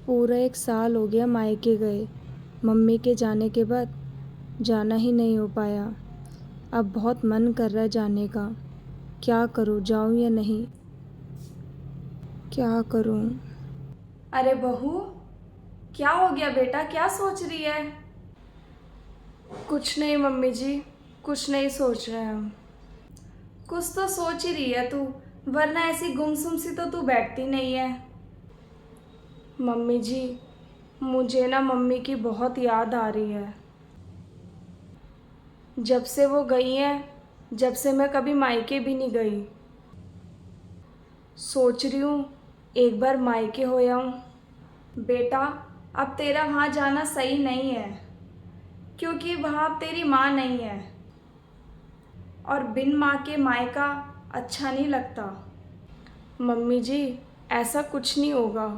पूरा 1 साल हो गया मायके गए। मम्मी के जाने के बाद जाना ही नहीं हो पाया। अब बहुत मन कर रहा है जाने का। क्या करूँ, जाऊँ या नहीं? क्या करूँ? अरे बहू, क्या हो गया बेटा? क्या सोच रही है? कुछ नहीं मम्मी जी, कुछ नहीं सोच रहे हैं हम। कुछ तो सोच ही रही है तू, वरना ऐसी गुमसुम सी तो तू बैठती नहीं है। मम्मी जी, मुझे ना मम्मी की बहुत याद आ रही है। जब से वो गई हैं, जब से मैं कभी मायके भी नहीं गई। सोच रही हूँ एक बार मायके हो आऊँ। बेटा, अब तेरा वहाँ जाना सही नहीं है, क्योंकि वहाँ अब तेरी माँ नहीं है और बिन माँ के मायका अच्छा नहीं लगता। मम्मी जी, ऐसा कुछ नहीं होगा।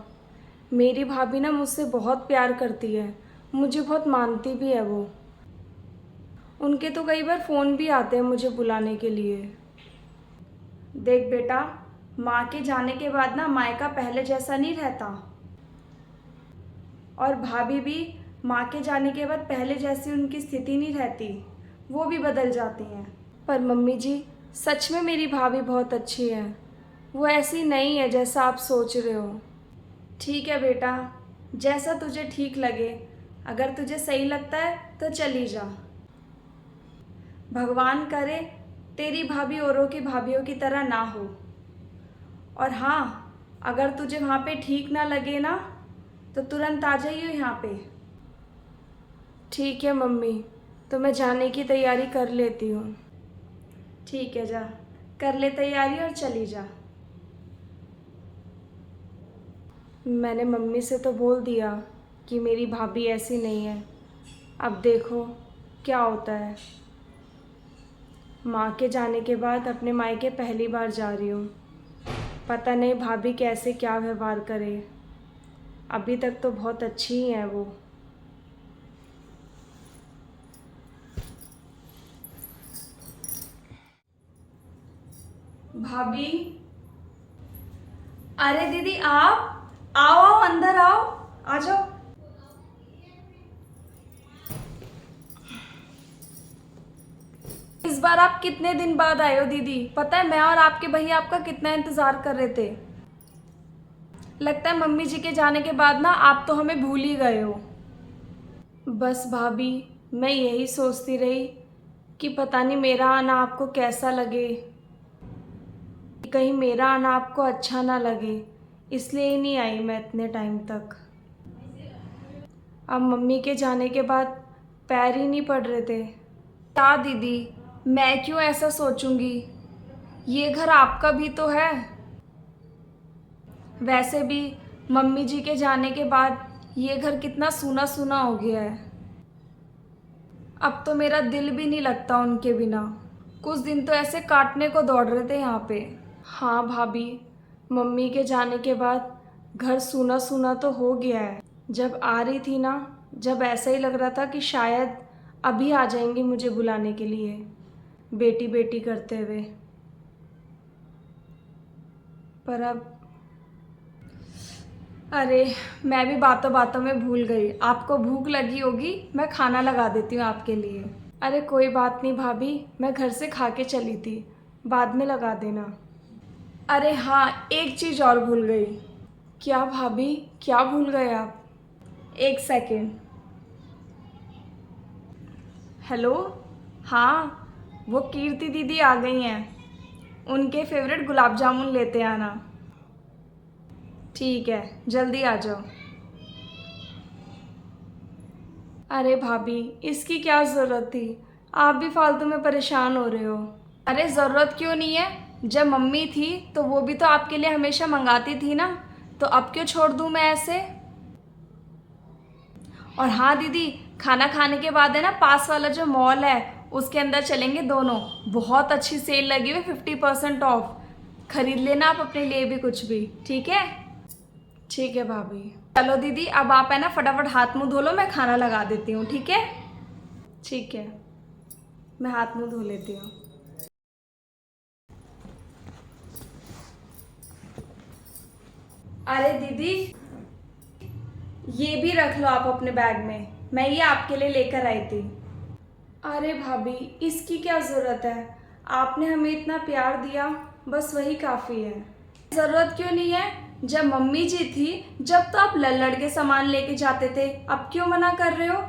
मेरी भाभी ना मुझसे बहुत प्यार करती है, मुझे बहुत मानती भी है वो। उनके तो कई बार फ़ोन भी आते हैं मुझे बुलाने के लिए। देख बेटा, माँ के जाने के बाद ना मायका पहले जैसा नहीं रहता, और भाभी भी माँ के जाने के बाद पहले जैसी उनकी स्थिति नहीं रहती, वो भी बदल जाती हैं। पर मम्मी जी, सच में मेरी भाभी बहुत अच्छी है। वो ऐसी नहीं है जैसा आप सोच रहे हो। ठीक है बेटा, जैसा तुझे ठीक लगे। अगर तुझे सही लगता है तो चली जा। भगवान करे तेरी भाभी औरों की भाभीयों की तरह ना हो। और हाँ, अगर तुझे वहाँ पे ठीक ना लगे ना, तो तुरंत आ जाइए यहाँ पे। ठीक है मम्मी, तो मैं जाने की तैयारी कर लेती हूँ। ठीक है, जा कर ले तैयारी और चली जा। मैंने मम्मी से तो बोल दिया कि मेरी भाभी ऐसी नहीं है। अब देखो क्या होता है। माँ के जाने के बाद अपने मायके पहली बार जा रही हूँ। पता नहीं भाभी कैसे क्या व्यवहार करे। अभी तक तो बहुत अच्छी ही है वो। भाभी, अरे दीदी, आप आओ आओ, अंदर आओ, आ जाओ। इस बार आप कितने दिन बाद आए हो दीदी? पता है मैं और आपके भैया आपका कितना इंतजार कर रहे थे। लगता है मम्मी जी के जाने के बाद ना आप तो हमें भूल ही गए हो। बस भाभी, मैं यही सोचती रही कि पता नहीं मेरा आना आपको कैसा लगे, कहीं मेरा आना आपको अच्छा ना लगे, इसलिए ही नहीं आई मैं इतने टाइम तक। अब मम्मी के जाने के बाद पैर ही नहीं पड़ रहे थे। क्या दीदी, मैं क्यों ऐसा सोचूंगी? ये घर आपका भी तो है। वैसे भी मम्मी जी के जाने के बाद ये घर कितना सूना सूना हो गया है। अब तो मेरा दिल भी नहीं लगता उनके बिना। कुछ दिन तो ऐसे काटने को दौड़ रहे थे यहाँ पे। हाँ भाभी, मम्मी के जाने के बाद घर सूना सूना तो हो गया है। जब आ रही थी ना, जब ऐसा ही लग रहा था कि शायद अभी आ जाएंगी मुझे बुलाने के लिए, बेटी बेटी करते हुए। पर अब अरे, मैं भी बातों बातों में भूल गई। आपको भूख लगी होगी, मैं खाना लगा देती हूँ आपके लिए। अरे कोई बात नहीं भाभी, मैं घर से खा के चली थी, बाद में लगा देना। अरे हाँ, एक चीज़ और भूल गई। क्या भाभी, क्या भूल गए आप? एक सेकेंड। हेलो, हाँ, वो कीर्ति दीदी आ गई हैं। उनके फेवरेट गुलाब जामुन लेते आना। ठीक है, जल्दी आ जाओ। अरे भाभी, इसकी क्या ज़रूरत थी? आप भी फालतू में परेशान हो रहे हो। अरे ज़रूरत क्यों नहीं है? जब मम्मी थी तो वो भी तो आपके लिए हमेशा मंगाती थी ना, तो अब क्यों छोड़ दूँ मैं ऐसे? और हाँ दीदी, खाना खाने के बाद है ना, पास वाला जो मॉल है उसके अंदर चलेंगे दोनों। बहुत अच्छी सेल लगी हुई, 50% ऑफ। खरीद लेना आप अपने लिए भी कुछ भी, ठीक है? ठीक है भाभी। चलो दीदी, अब आप है ना फटाफट हाथ मुंह धो लो, मैं खाना लगा देती हूँ, ठीक है? ठीक है, मैं हाथ मुंह धो लेती हूँ। अरे दीदी, ये भी रख लो आप अपने बैग में, मैं ये आपके लिए लेकर आई थी। अरे भाभी, इसकी क्या ज़रूरत है? आपने हमें इतना प्यार दिया, बस वही काफ़ी है। ज़रूरत क्यों नहीं है? जब मम्मी जी थी, जब तो आप लड़ के सामान लेके जाते थे, अब क्यों मना कर रहे हो?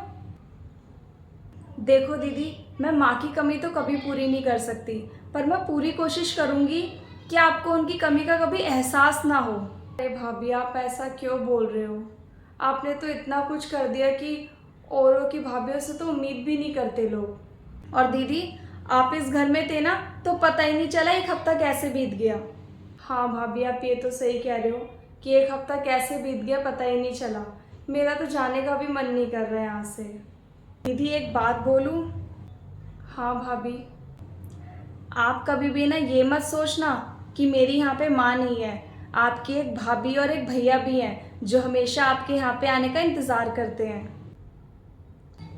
देखो दीदी, मैं माँ की कमी तो कभी पूरी नहीं कर सकती, पर मैं पूरी कोशिश करूँगी कि आपको उनकी कमी का कभी एहसास ना हो। अरे भाभी, आप ऐसा क्यों बोल रहे हो? आपने तो इतना कुछ कर दिया कि औरों की भाभीयों से तो उम्मीद भी नहीं करते लोग। और दीदी, आप इस घर में थे ना, तो पता ही नहीं चला एक हफ्ता कैसे बीत गया। हाँ भाभी, आप ये तो सही कह रहे हो कि एक हफ्ता कैसे बीत गया पता ही नहीं चला। मेरा तो जाने का भी मन नहीं कर रहा है यहाँ से। दीदी, एक बात बोलूँ? हाँ भाभी, आप कभी भी ना ये मत सोचना कि मेरी यहाँ पे माँ नहीं है। आपकी एक भाभी और एक भैया भी हैं जो हमेशा आपके यहाँ पे आने का इंतज़ार करते हैं।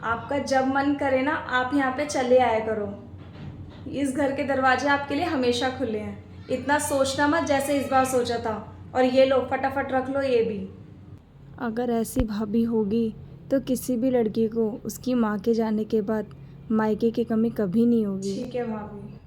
आपका जब मन करे ना, आप यहाँ पे चले आया करो। इस घर के दरवाजे आपके लिए हमेशा खुले हैं। इतना सोचना मत जैसे इस बार सोचा था। और ये लो, फटाफट रख लो ये भी। अगर ऐसी भाभी होगी तो किसी भी लड़की को उसकी माँ के जाने के बाद मायके की कमी कभी नहीं होगी। ठीक है भाभी।